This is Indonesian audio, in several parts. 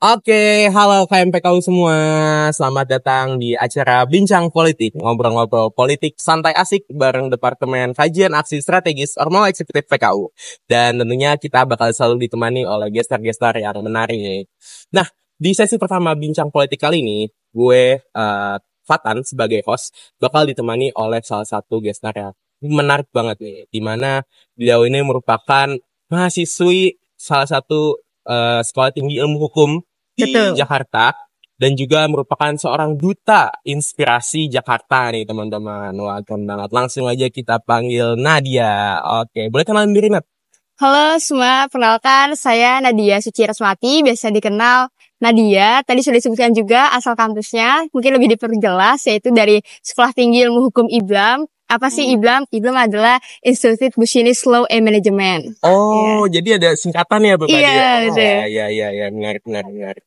Oke, halo KMPKU semua. Selamat datang di acara Bincang Politik, ngobrol-ngobrol politik santai asik bareng Departemen Kajian Aksi Strategis Ormawa Eksekutif PKU. Dan tentunya kita bakal selalu ditemani oleh gestar-gestar yang menarik. Nah, di sesi pertama Bincang Politik kali ini, gue Fatan sebagai host bakal ditemani oleh salah satu gestar yang menarik banget nih, dimana beliau ini merupakan mahasiswi salah satu sekolah tinggi ilmu hukum di Betul. Jakarta dan juga merupakan seorang duta inspirasi Jakarta nih teman-teman. Wah, keren banget. Langsung aja kita panggil Nadia. Oke, boleh kenalan diri, Nat? Halo semua, perkenalkan saya Nadia Suci Rasmati, biasa dikenal Nadia. Tadi sudah disebutkan juga asal kampusnya, mungkin lebih diperjelas, yaitu dari Sekolah Tinggi Ilmu Hukum IBLAM. Apa sih IBLAM? IBLAM adalah Institute Business Law and Management. Oh, jadi ada singkatannya Bapak Iya, dia. betul. Iya, menarik.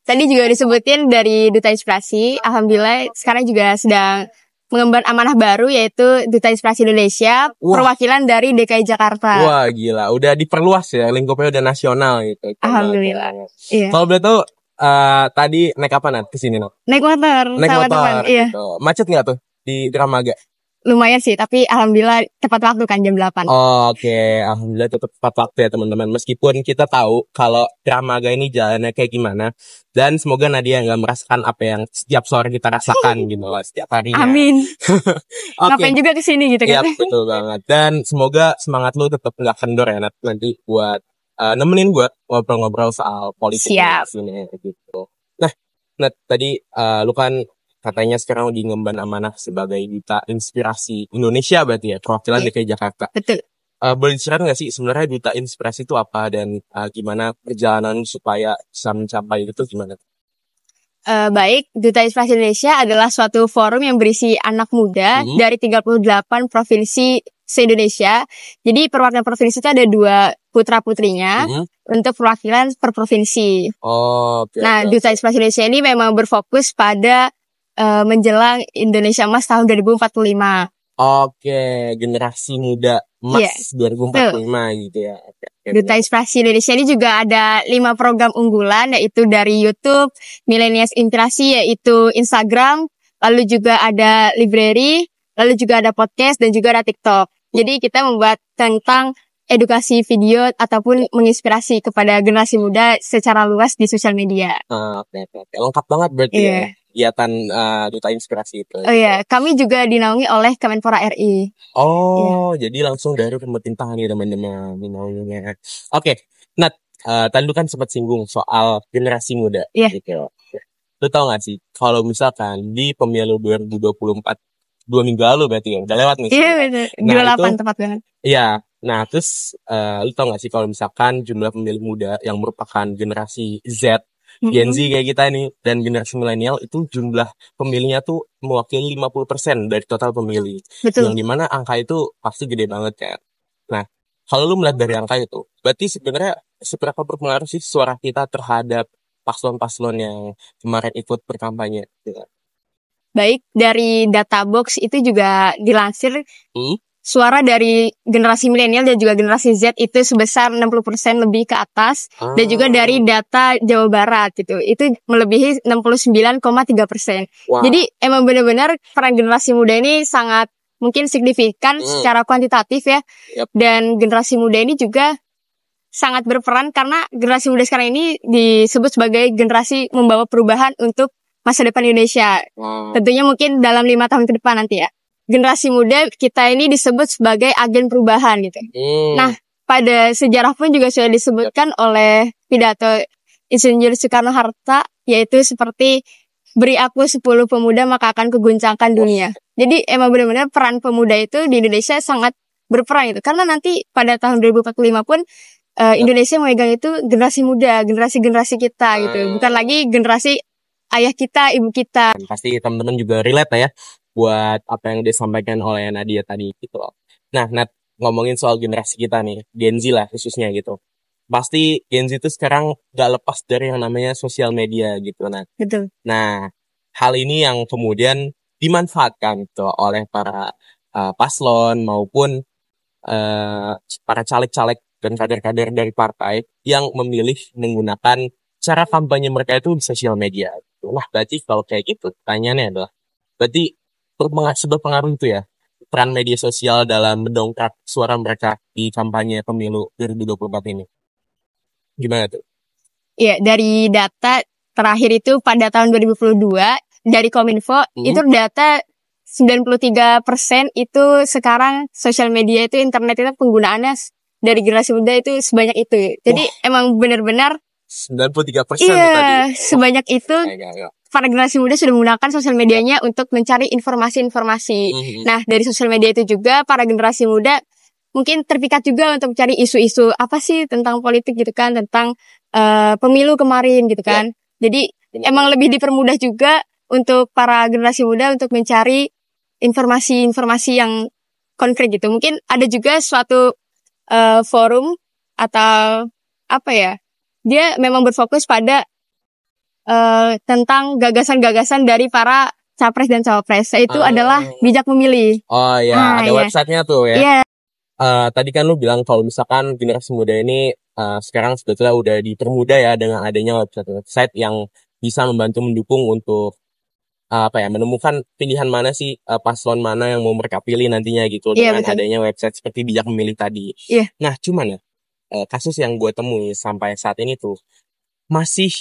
Tadi juga disebutin dari Duta Inspirasi. Alhamdulillah sekarang juga sedang mengemban amanah baru, yaitu Duta Inspirasi Indonesia, perwakilan dari DKI Jakarta. Wah, gila. Udah diperluas ya, lingkupnya udah nasional gitu. Alhamdulillah. Iya. Kalau boleh tahu, tadi naik apa, Nat? Kesini, Nat? Naik motor. Naik sama motor, teman. Iya. gitu. Macet nggak tuh di Dramaga? Lumayan sih, tapi alhamdulillah tepat waktu kan jam 8. Oke, alhamdulillah tetap tepat waktu ya teman-teman. Meskipun kita tahu kalau Dramaga ini jalannya kayak gimana. Dan semoga Nadia nggak merasakan apa yang setiap sore kita rasakan gitu loh, setiap harinya. Amin. Oke. Ngapain juga kesini gitu Iya, kan. betul banget. Dan semoga semangat lu tetap nggak kendor ya, Nat, nanti buat nemenin gue ngobrol-ngobrol soal politik. Siap. Sini, gitu. Nah, Nat, tadi lu kan katanya sekarang lagi ngemban amanah sebagai duta inspirasi Indonesia berarti ya, perwakilan DKI Jakarta. Betul. Boleh diceritain nggak sih sebenarnya duta inspirasi itu apa dan gimana perjalanan supaya bisa mencapai itu gimana? Baik, Duta Inspirasi Indonesia adalah suatu forum yang berisi anak muda dari 38 provinsi se-Indonesia. Jadi perwakilan provinsi itu ada 2 putra-putrinya untuk perwakilan per provinsi. Nah, Duta Inspirasi Indonesia ini memang berfokus pada menjelang Indonesia Emas tahun 2045. Oke, generasi muda emas 2045 gitu ya. Duta Inspirasi Indonesia ini juga ada 5 program unggulan, yaitu dari YouTube, Millennials Inspirasi, yaitu Instagram, lalu juga ada library, lalu juga ada podcast, dan juga ada TikTok. Jadi kita membuat tentang edukasi video ataupun menginspirasi kepada generasi muda secara luas di sosial media. Oke. Lengkap banget berarti ya kegiatan Duta Inspirasi itu. Oh iya, kami juga dinaungi oleh Kemenpora RI. Jadi langsung dari pemerintah nih teman-teman dinaunginya. Oke, Nat, tadi lu kan sempat singgung soal generasi muda. Gitu. Lu tau gak sih, kalau misalkan di pemilu 2024, 2 minggu lalu berarti ya, udah lewat nih. Iya betul, 28 tepat banget. Iya, nah terus lu tau gak sih kalau misalkan jumlah pemilih muda yang merupakan generasi Z, Gen Z kayak kita nih, dan generasi milenial itu jumlah pemilihnya tuh mewakili 50% dari total pemilih. Betul. Yang dimana angka itu pasti gede banget ya. Nah, kalau lu melihat dari angka itu, berarti sebenarnya seberapa berpengaruh sih suara kita terhadap paslon-paslon yang kemarin ikut berkampanye? Baik, dari data box itu juga dilansir suara dari generasi milenial dan juga generasi Z itu sebesar 60% lebih ke atas. Dan juga dari data Jawa Barat gitu, itu melebihi 69,3%. Jadi emang benar-benar peran generasi muda ini sangat mungkin signifikan secara kuantitatif ya. Dan generasi muda ini juga sangat berperan karena generasi muda sekarang ini disebut sebagai generasi membawa perubahan untuk masa depan Indonesia. Tentunya mungkin dalam 5 tahun ke depan nanti ya. Generasi muda kita ini disebut sebagai agen perubahan gitu. Nah, pada sejarah pun juga sudah disebutkan oleh pidato Insinyur Soekarno-Hatta, yaitu seperti beri aku 10 pemuda maka akan keguncangkan dunia. Jadi emang benar-benar peran pemuda itu di Indonesia sangat berperan gitu. Karena nanti pada tahun 2045 pun Indonesia memegang itu generasi muda, generasi kita gitu. Bukan lagi generasi ayah kita, ibu kita. Pasti teman-teman juga relate lah ya buat apa yang disampaikan oleh Nadia tadi gitu loh. Nah, Nat, ngomongin soal generasi kita nih, Gen Z lah khususnya gitu. Pasti Gen Z itu sekarang gak lepas dari yang namanya sosial media gitu, Nat. Betul. Nah, hal ini yang kemudian dimanfaatkan gitu oleh para paslon maupun para caleg-caleg dan kader-kader dari partai yang memilih menggunakan cara kampanye mereka itu di sosial media. Nah, berarti kalau kayak gitu, pertanyaannya adalah, berarti seberpengaruh itu ya, peran media sosial dalam mendongkrak suara mereka di kampanye pemilu 2024 ini. Gimana tuh? Iya, dari data terakhir itu pada tahun 2022 dari Kominfo itu data 93% itu sekarang sosial media itu internet itu penggunaannya dari generasi muda itu sebanyak itu. Jadi emang benar-benar 93% iya, tadi. sebanyak itu para generasi muda sudah menggunakan sosial medianya untuk mencari informasi-informasi. Nah, dari sosial media itu juga para generasi muda mungkin terpikat juga untuk mencari isu-isu apa sih tentang politik gitu kan, tentang pemilu kemarin gitu kan. Jadi emang lebih dipermudah juga untuk para generasi muda untuk mencari informasi-informasi yang konkret gitu. Mungkin ada juga suatu forum atau apa ya, dia memang berfokus pada tentang gagasan-gagasan dari para capres dan cawapres. Itu adalah Bijak Memilih. Oh iya, ada websitenya tuh ya. Iya. Tadi kan lu bilang kalau misalkan generasi muda ini sekarang sebetulnya udah dipermudah ya dengan adanya website yang bisa membantu mendukung untuk menemukan pilihan mana sih paslon mana yang mau mereka pilih nantinya gitu dengan adanya website seperti Bijak Memilih tadi. Nah, cuman ya kasus yang gue temui sampai saat ini tuh masih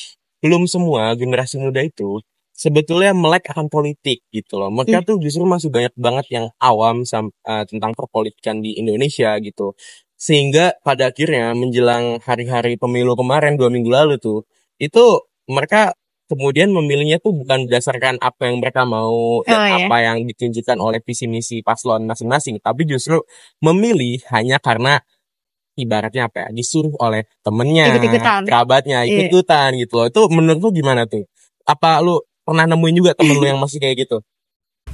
belum semua generasi muda itu sebetulnya melek akan politik gitu loh. Mereka tuh justru masih banyak banget yang awam tentang perpolitikan di Indonesia gitu. Sehingga pada akhirnya menjelang hari-hari pemilu kemarin 2 minggu lalu tuh, itu mereka kemudian memilihnya tuh bukan berdasarkan apa yang mereka mau dan apa yang ditunjukkan oleh visi misi paslon masing-masing, tapi justru memilih hanya karena ibaratnya apa ya, disuruh oleh temennya, kerabatnya, ikut-ikutan gitu loh. Itu menurut lu gimana tuh? Apa lu pernah nemuin juga temen lu yang masih kayak gitu?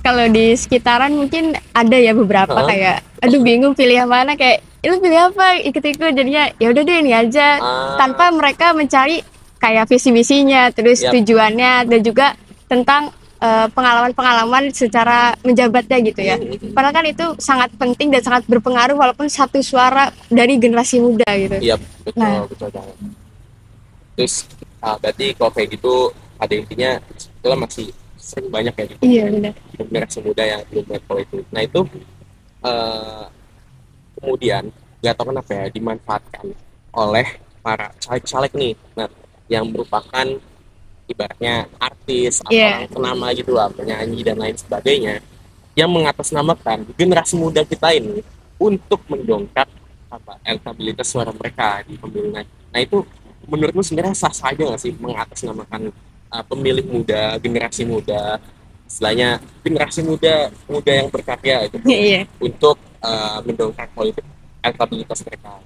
Kalau di sekitaran mungkin ada ya beberapa kayak, aduh bingung pilih yang mana, kayak lu pilih apa, ikut-ikut, jadinya ya udah deh ini aja, tanpa mereka mencari kayak visi misinya, terus tujuannya, dan juga tentang pengalaman-pengalaman secara menjabatnya gitu ya. Padahal kan itu sangat penting dan sangat berpengaruh walaupun satu suara dari generasi muda gitu. Iya, betul banget. Terus berarti kalau kayak gitu pada intinya setelah masih sering banyak ya gitu. Iya, benar. Generasi muda yang belum melek politik. Nah itu kemudian nggak tahu kenapa ya dimanfaatkan oleh para caleg-caleg nih. Nah, yang merupakan ibaratnya artis atau orang ternama gitu lah, penyanyi dan lain sebagainya, yang mengatasnamakan generasi muda kita ini untuk mendongkrak elektabilitas suara mereka di pemilu nanti. Nah itu menurutmu sebenarnya sah saja nggak sih mengatasnamakan pemilih muda, generasi muda, istilahnya generasi muda yang berkarya gitu, untuk mendongkrak politik elektabilitas mereka?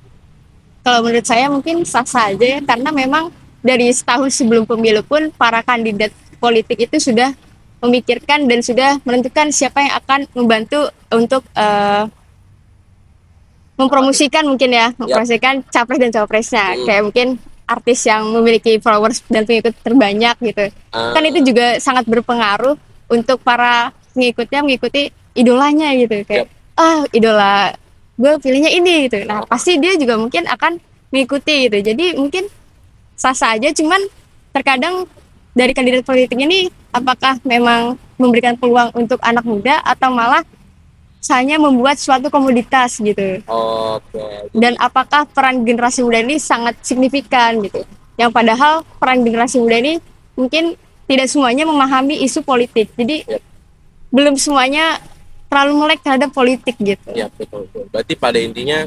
Kalau menurut saya mungkin sah saja ya, karena memang dari setahun sebelum pemilu pun para kandidat politik itu sudah memikirkan dan sudah menentukan siapa yang akan membantu untuk mempromosikan mungkin ya, mempromosikan capres dan cawapresnya. Kayak mungkin artis yang memiliki followers dan pengikut terbanyak gitu. Kan itu juga sangat berpengaruh untuk para pengikutnya mengikuti idolanya gitu. Kayak idola gue pilihnya ini gitu. Nah pasti dia juga mungkin akan mengikuti gitu. Jadi mungkin sah-sah aja, cuman terkadang dari kandidat politik ini apakah memang memberikan peluang untuk anak muda atau malah hanya membuat suatu komoditas gitu. Dan apakah peran generasi muda ini sangat signifikan gitu. Yang padahal peran generasi muda ini mungkin tidak semuanya memahami isu politik. Jadi belum semuanya terlalu melek terhadap politik gitu. Ya betul. Berarti pada intinya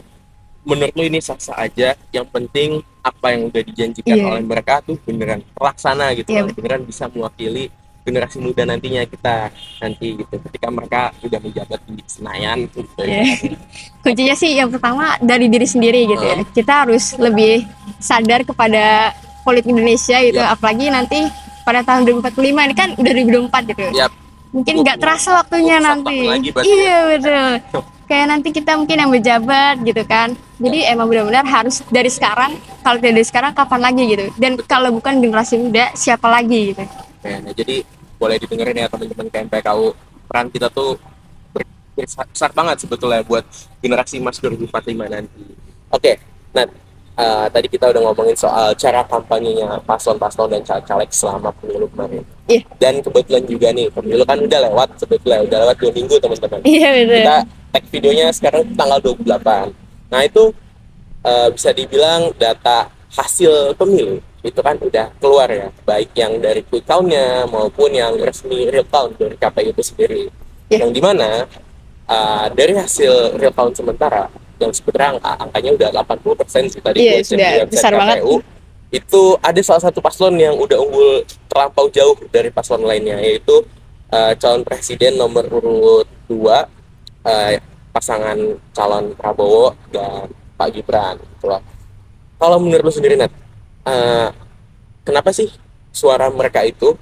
menurut lu ini sah-sah aja, yang penting apa yang udah dijanjikan oleh mereka tuh beneran terlaksana gitu, beneran bisa mewakili generasi muda nantinya kita nanti gitu, ketika mereka udah menjabat di Senayan gitu. Kuncinya sih yang pertama dari diri sendiri gitu ya. Kita harus lebih sadar kepada politik Indonesia gitu, apalagi nanti pada tahun 2045 ini kan udah 2024 gitu. Mungkin nggak terasa waktunya nanti. Iya betul. Kayak nanti kita mungkin yang menjabat gitu kan. Jadi emang benar-benar harus dari sekarang. Kalau tidak dari sekarang kapan lagi gitu. Dan kalau bukan generasi muda siapa lagi gitu. Nah, jadi boleh didengerin ya teman-teman KMPKU. Peran kita tuh besar banget sebetulnya buat generasi emas 2045 nanti. Oke, nah tadi kita udah ngomongin soal cara kampanyenya paslon-paslon dan caleg-caleg selama pemilu kemarin. Iya. Dan kebetulan juga nih pemilu kan udah lewat sebetulnya, udah lewat 2 minggu teman-teman. Iya betul. Kita tag videonya sekarang tanggal 28. Nah itu bisa dibilang data hasil pemilu itu kan udah keluar ya, baik yang dari quick count-nya maupun yang resmi real count dari KPU itu sendiri. Yeah. Yang dimana dari hasil real count sementara yang sebenarnya angkanya udah 80% sih tadi gue cek di website KPU. Itu ada salah satu paslon yang udah unggul terlampau jauh dari paslon lainnya, yaitu calon presiden nomor urut 2, pasangan calon Prabowo dan Pak Gibran gitu loh. Kalau menurut lu sendiri Nat, kenapa sih suara mereka itu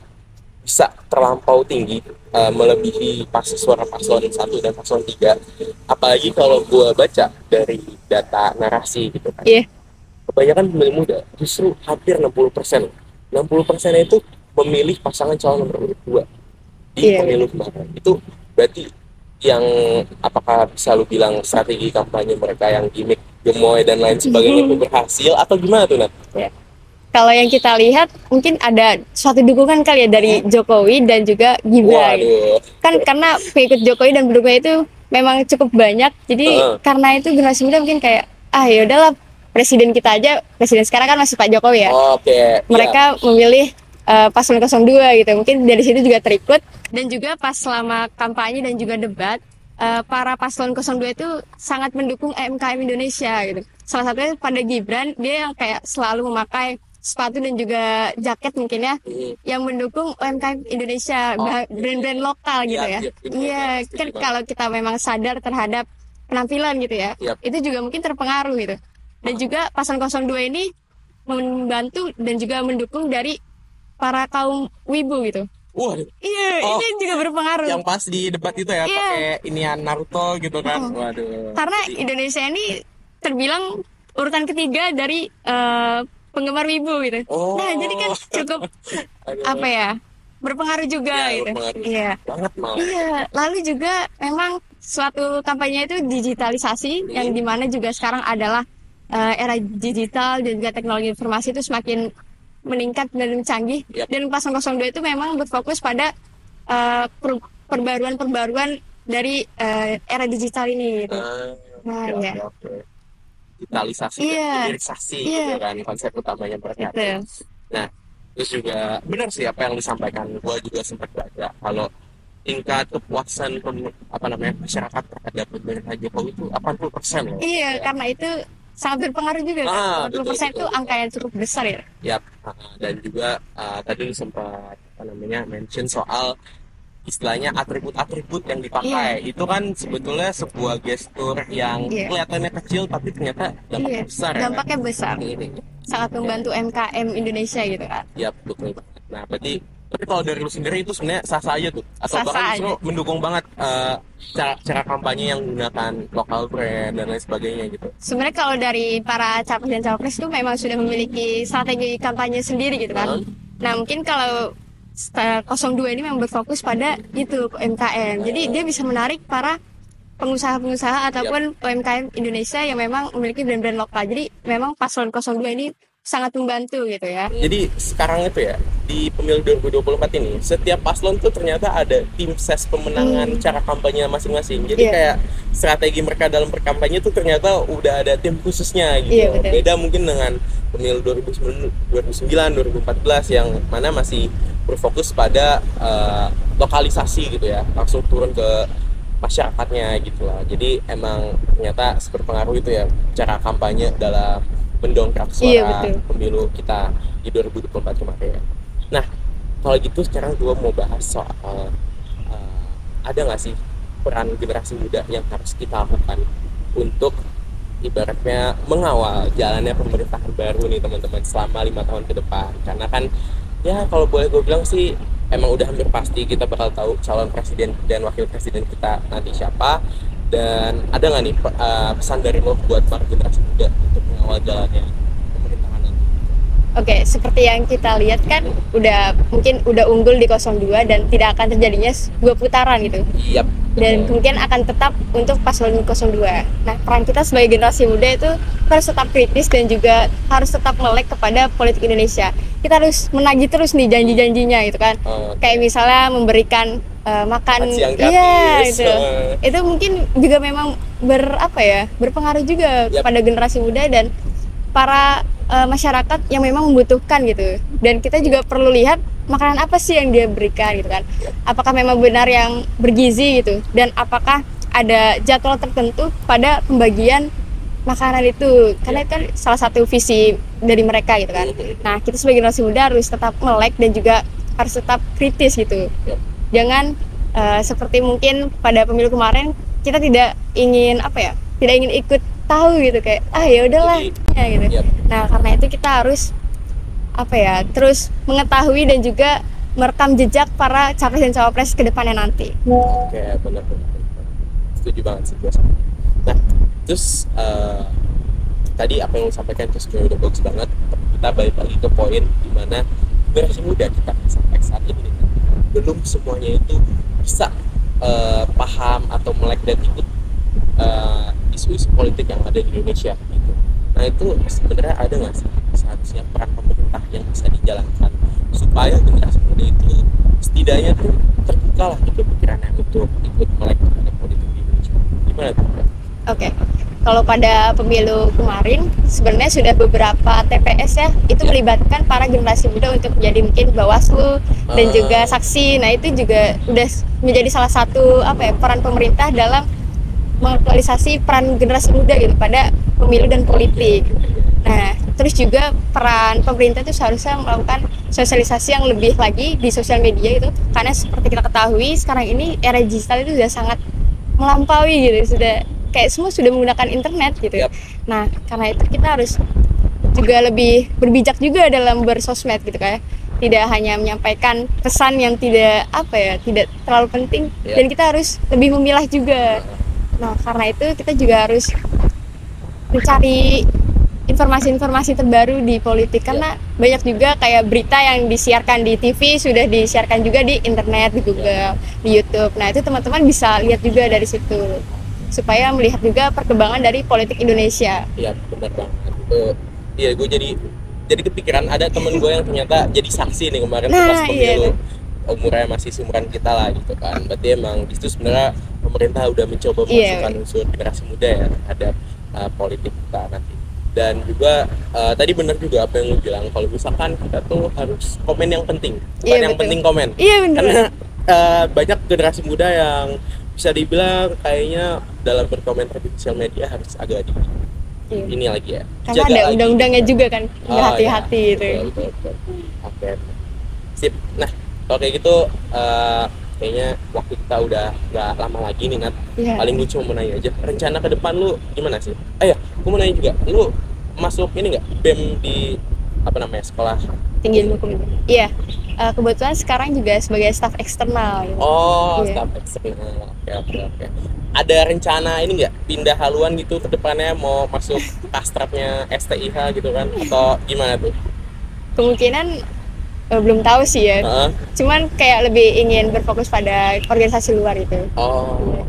bisa terlampau tinggi, melebihi suara paslon 1 dan paslon 3? Apalagi kalau gue baca dari data narasi gitu kan. Yeah. Kebanyakan pemilih muda justru hampir 60%. 60% itu memilih pasangan calon nomor urut 2 di pemilu kemarin. Itu berarti yang apakah bisa lu bilang strategi kampanye mereka yang gimmick, gemoy dan lain sebagainya itu berhasil atau gimana tuh Nat? Yeah. Kalau yang kita lihat mungkin ada suatu dukungan kali ya dari Jokowi dan juga Gibran. Kan karena pengikut Jokowi dan pendukungnya itu memang cukup banyak. Jadi karena itu generasi muda mungkin kayak ya udahlah, presiden kita aja, presiden sekarang kan masih Pak Jokowi ya. Mereka memilih paslon 02 gitu. Mungkin dari situ juga terikut. Dan juga pas selama kampanye dan juga debat, para paslon 02 itu sangat mendukung UMKM Indonesia gitu. Salah satunya pada Gibran, dia yang kayak selalu memakai sepatu dan juga jaket mungkin ya, yang mendukung UMKM Indonesia, brand-brand lokal gitu ya. Iya, kan kalau kita memang sadar terhadap penampilan gitu ya, itu juga mungkin terpengaruh gitu. Dan juga paslon 02 ini membantu dan juga mendukung dari para kaum wibu gitu. Iya, ini juga berpengaruh. Yang pas di debat itu ya, pakai inian Naruto gitu kan. Waduh. Karena Indonesia ini terbilang urutan ketiga dari penggemar wibu gitu. Nah, jadi kan cukup berpengaruh juga gitu. Iya. Banget malah. Iya, lalu juga memang suatu kampanye itu digitalisasi yang dimana juga sekarang adalah era digital dan juga teknologi informasi itu semakin meningkat dan canggih. Dan paslon 02 itu memang berfokus pada perbaruan-perbaruan dari era digital ini gitu. Digitalisasi dan hilirisasi gitu kan konsep utamanya mereka. Nah, terus juga benar sih apa yang disampaikan, gue juga sempat baca kalau tingkat kepuasan masyarakat terhadap pemerintahan Jokowi itu 80% loh. Iya, karena itu sangat berpengaruh juga kan. 80% itu angka yang cukup besar ya. Dan juga tadi sempat mention soal istilahnya atribut-atribut yang dipakai. Itu kan sebetulnya sebuah gestur yang kelihatannya kecil tapi ternyata dampaknya besar. Dampaknya besar. Sangat membantu UMKM Indonesia gitu kan. Betul banget. Nah, berarti kalau dari lu sendiri itu sebenarnya sah-sah aja tuh, atau bahkan justru mendukung banget cara kampanye yang menggunakan lokal brand dan lain sebagainya gitu? Sebenarnya kalau dari para capres dan cawapres itu memang sudah memiliki strategi kampanye sendiri gitu kan. Nah, mungkin kalau 02 ini memang berfokus pada itu UMKM. Jadi dia bisa menarik para pengusaha-pengusaha ataupun UMKM Indonesia yang memang memiliki brand-brand lokal. Jadi memang paslon 02 ini sangat membantu gitu ya. Jadi sekarang itu ya, di pemilu 2024 ini setiap paslon tuh ternyata ada tim ses pemenangan cara kampanye masing-masing. Jadi kayak strategi mereka dalam berkampanye tuh ternyata udah ada tim khususnya gitu. Beda mungkin dengan pemilu 2009, 2014 yang mana masih berfokus pada lokalisasi gitu ya, langsung turun ke masyarakatnya gitu lah. Jadi emang ternyata berpengaruh itu ya cara kampanye dalam mendongkrak suara pemilu kita di 2024 kemarin. Nah, kalau gitu sekarang gue mau bahas soal ada nggak sih peran generasi muda yang harus kita lakukan untuk ibaratnya mengawal jalannya pemerintahan baru nih teman-teman selama 5 tahun ke depan. Karena kan ya kalau boleh gue bilang sih emang udah hampir pasti kita bakal tahu calon presiden dan wakil presiden kita nanti siapa. Dan ada nggak nih pesan dari lo buat para generasi muda untuk mengawal jalannya pemerintahan nanti? Oke, seperti yang kita lihat kan mungkin udah unggul di 02 dan tidak akan terjadinya 2 putaran gitu. dan kemungkinan akan tetap untuk paslon 02. Nah, peran kita sebagai generasi muda itu harus tetap kritis dan juga harus tetap melek kepada politik Indonesia. Kita harus menagih terus nih janji-janjinya gitu kan. Kayak misalnya memberikan makan, iya gitu. Itu mungkin juga memang berpengaruh juga pada generasi muda dan para masyarakat yang memang membutuhkan gitu. Dan kita juga perlu lihat makanan apa sih yang dia berikan gitu kan, apakah memang benar yang bergizi gitu, dan apakah ada jadwal tertentu pada pembagian makanan itu, karena itu kan salah satu visi dari mereka gitu kan. Nah, kita sebagai generasi muda harus tetap melek dan juga harus tetap kritis gitu. Jangan seperti mungkin pada pemilu kemarin kita tidak ingin tidak ingin ikut tahu gitu, kayak ya udahlah ya gitu. Nah, karena itu kita harus terus mengetahui dan juga merekam jejak para capres dan cawapres ke depannya nanti. Oke, benar. Setuju banget sih gue. Nah, terus tadi apa yang lo sampaikan itu sebenarnya udah bagus banget. Kita balik lagi ke poin di mana generasi muda kita sampai saat ini belum semuanya itu bisa paham atau melek dan ikut isu-isu politik yang ada di Indonesia gitu. Nah, itu sebenarnya ada nggak sih seharusnya peran pemerintah yang bisa dijalankan supaya generasi muda itu setidaknya tuh terbuka lah gitu pikirannya untuk ikut melek terhadap politik di Indonesia. Gimana tuh? Oke. Kalau pada pemilu kemarin sebenarnya sudah beberapa TPS ya itu melibatkan para generasi muda untuk menjadi mungkin Bawaslu dan juga saksi. Nah, itu juga udah menjadi salah satu peran pemerintah dalam mengaktualisasi peran generasi muda gitu pada pemilu dan politik. Nah, terus juga peran pemerintah itu seharusnya melakukan sosialisasi yang lebih lagi di sosial media gitu, karena seperti kita ketahui sekarang ini era digital itu sudah sangat melampaui gitu, sudah kayak semua sudah menggunakan internet gitu. Nah, karena itu kita harus juga lebih berbijak juga dalam bersosmed gitu kayak tidak hanya menyampaikan pesan yang tidak tidak terlalu penting, dan kita harus lebih memilah juga. Nah, karena itu kita juga harus mencari informasi-informasi terbaru di politik, karena banyak juga kayak berita yang disiarkan di TV sudah disiarkan juga di internet, di Google, di YouTube. Nah, itu teman-teman bisa lihat juga dari situ supaya melihat juga perkembangan dari politik Indonesia. Iya, benar banget. Iya, gue jadi kepikiran ada temen gue yang ternyata jadi saksi nih kemarin pas pemilu. Umurnya masih seumuran kita lah gitu kan. Berarti emang itu sebenarnya pemerintah udah mencoba memasukkan unsur generasi muda ya terhadap politik kita nanti. Dan juga tadi benar juga apa yang lu bilang, kalau misalkan kita tuh harus komen yang penting, bukan yang penting komen. Karena banyak generasi muda yang bisa dibilang kayaknya dalam berkomentar di sosial media harus agak ini lagi ya. Karena ada undang-undangnya juga kan, hati-hati itu. Betul. Oke. Sip. Nah, kalau kayak gitu kayaknya waktu kita udah nggak lama lagi nih, Nat. Paling gue cuma mau nanya aja, rencana ke depan lu gimana sih? Gue mau nanya juga, lu masuk ini nggak BEM di sekolah tinggi ilmu komunikasi? Iya, kebetulan sekarang juga sebagai staf eksternal gitu. Staf eksternal. Oke. Ada rencana ini nggak pindah haluan gitu ke depannya, mau masuk kastrapnya STIH gitu kan, atau gimana tuh? Kemungkinan belum tahu sih ya. Cuman kayak lebih ingin berfokus pada organisasi luar itu.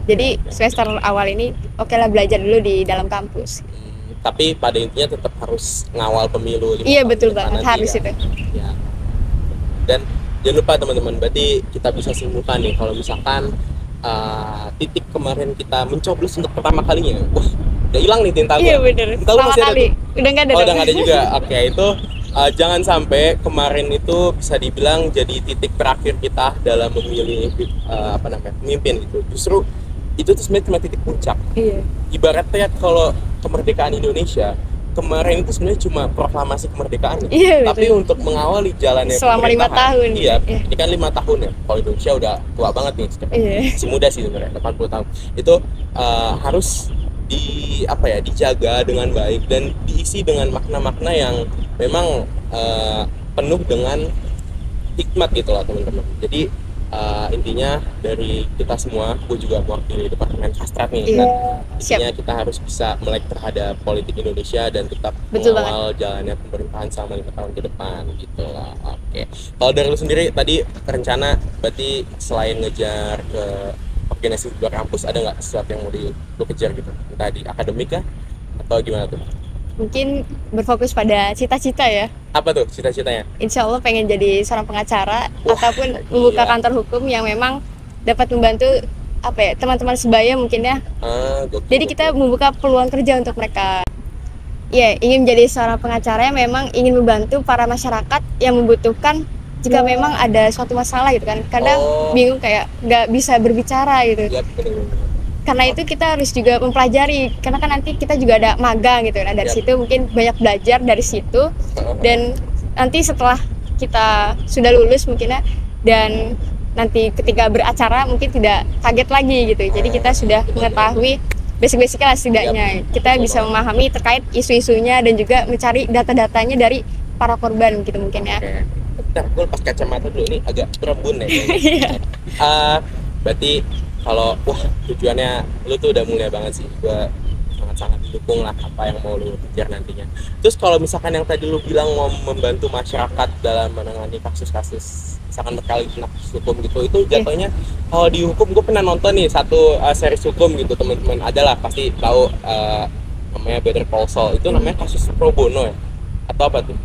Jadi semester awal ini lah belajar dulu di dalam kampus. Tapi pada intinya tetap harus ngawal pemilu. Iya, betul banget, harus itu. Ya. Dan jangan lupa teman-teman, berarti kita bisa simpulkan nih kalau misalkan titik kemarin kita mencoblos untuk pertama kalinya, udah hilang nih tinta gue. Iya bener, pertama kali. Udah nggak ada. Udah nggak ada juga. Oke, itu jangan sampai kemarin itu bisa dibilang jadi titik terakhir kita dalam memilih pemimpin gitu. Justru itu tuh sebenarnya cuma titik puncak. Iya. Ibaratnya kalau kemerdekaan Indonesia kemarin itu sebenarnya cuma proklamasi kemerdekaan. Tapi untuk mengawali jalannya selama 5 tahun. Iya, ini kan 5 tahun ya. Kalau Indonesia udah tua banget nih. Si muda sih sebenarnya, 80 tahun. Itu harus dijaga dengan baik dan diisi dengan makna-makna yang memang penuh dengan hikmat gitu lah teman-teman. Jadi intinya dari kita semua, gue juga mewakili Departemen Kastrat nih kan. Intinya kita harus bisa melek terhadap politik Indonesia dan tetap mengawal jalannya pemerintahan selama 5 tahun ke depan gitu lah. Oke. Kalau dari lu sendiri tadi rencana berarti selain ngejar ke organisasi di luar kampus, ada nggak sesuatu yang mau lu kejar gitu, entah di akademik kah atau gimana tuh? Mungkin berfokus pada cita-cita ya. Apa tuh cita-citanya? Insya Allah pengen jadi seorang pengacara. Wah, ataupun membuka iya. kantor hukum yang memang dapat membantu apa ya, teman-teman sebaya mungkin ya. Jadi kita membuka peluang kerja untuk mereka. Ya, ingin menjadi seorang pengacara yang memang ingin membantu para masyarakat yang membutuhkan jika memang ada suatu masalah gitu kan. Kadang bingung kayak nggak bisa berbicara gitu. Iya, bener. Karena itu kita harus juga mempelajari, karena kan nanti kita juga ada magang gitu. Nah dari situ mungkin banyak belajar dari situ, dan nanti setelah kita sudah lulus mungkin ya, dan nanti ketika beracara mungkin tidak kaget lagi gitu. Jadi kita sudah mengetahui basic-basicnya lah setidaknya. Kita bisa memahami terkait isu-isunya dan juga mencari data-datanya dari para korban gitu mungkin ya. Bentar, gue lepas kacamata dulu, ini agak berembun ya. Berarti kalau tujuannya lu tuh udah mulia banget sih, gue sangat-sangat dukung lah apa yang mau lu kejar nantinya. Terus kalau misalkan yang tadi lu bilang mau membantu masyarakat dalam menangani kasus-kasus misalkan berkali kena kasus hukum gitu, itu jatuhnya kalau di hukum gue pernah nonton nih satu series hukum gitu, teman-teman adalah pasti tahu namanya Better Call Saul, itu namanya kasus pro bono ya atau apa tuh?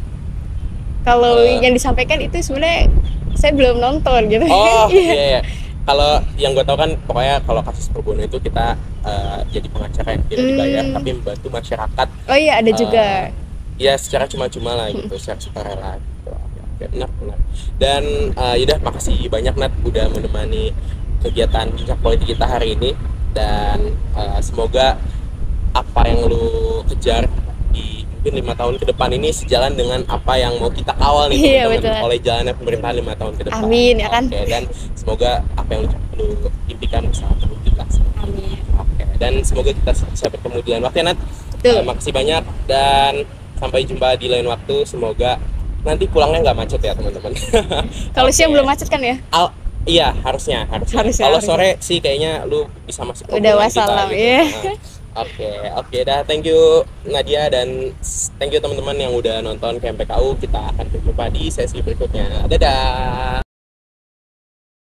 Kalau yang disampaikan itu sebenarnya saya belum nonton gitu. Iya. Kalau yang gue tahu kan pokoknya kalau kasus pro bono itu kita jadi pengacara yang tidak dibayar tapi membantu masyarakat. Oh iya, ada juga. Ya secara cuma-cuma lah gitu, secara sukarela gitu. Oke, benar. Dan yaudah, makasih banyak Nat udah menemani kegiatan bincang politik kita hari ini, dan semoga apa yang lu kejar di mungkin 5 tahun ke depan ini sejalan dengan apa yang mau kita kawal nih teman-teman oleh jalannya pemerintahan 5 tahun ke depan. Amin ya kan. Dan semoga apa yang lu impikan bisa terwujud lah. Amin. Dan semoga kita bisa bertemu di lain waktu ya Nat. Makasih banyak dan sampai jumpa di lain waktu. Semoga nanti pulangnya nggak macet ya teman-teman. Kalau siang belum macet kan ya? Iya, harusnya. Kalau sore sih kayaknya lu bisa masuk. Udah wassalam ya. Oke, dah, thank you Nadia dan thank you teman-teman yang udah nonton KMPKU. Kita akan berjumpa di sesi berikutnya. Dadah.